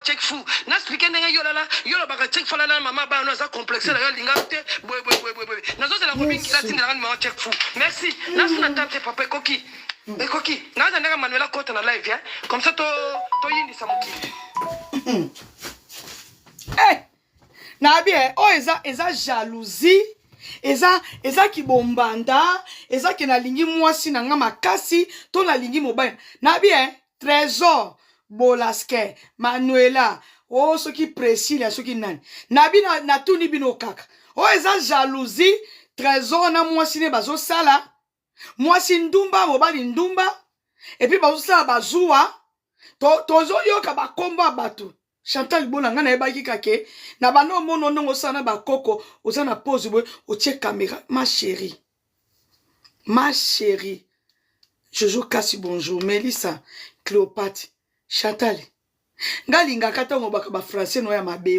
check fou na expliquer ndenge yo la baka check fala na mama ba no za complexe la linga te boy nazo c'est la robin qui la tine la ma check fou merci na sina tante papa koki koki na za ndanga Manuela Kota na live hein comme ça to yindi samuki na bien oh eza jalousie eza ki bombanda eza ki na lingi mwasi na nga makasi to na lingi mobile na bien Trésor Bolaske Manuela oh soki Priscilla soki nani na bino na tuni bino kaka oh eza jalousie Trésor na mwasi ne bazo sala mwasi ndumba mobali ndumba et puis bazo sala bazuwa tozo yoka bakomba bato Chantal Bola nga na ebaki kake na bano mono ndongo sana bakoko osana pose boy otie caméra ma chérie Jojo Kasi bonjour Melissa Cléopâtre Chantal ngalinga katango baka ba français no ya mabe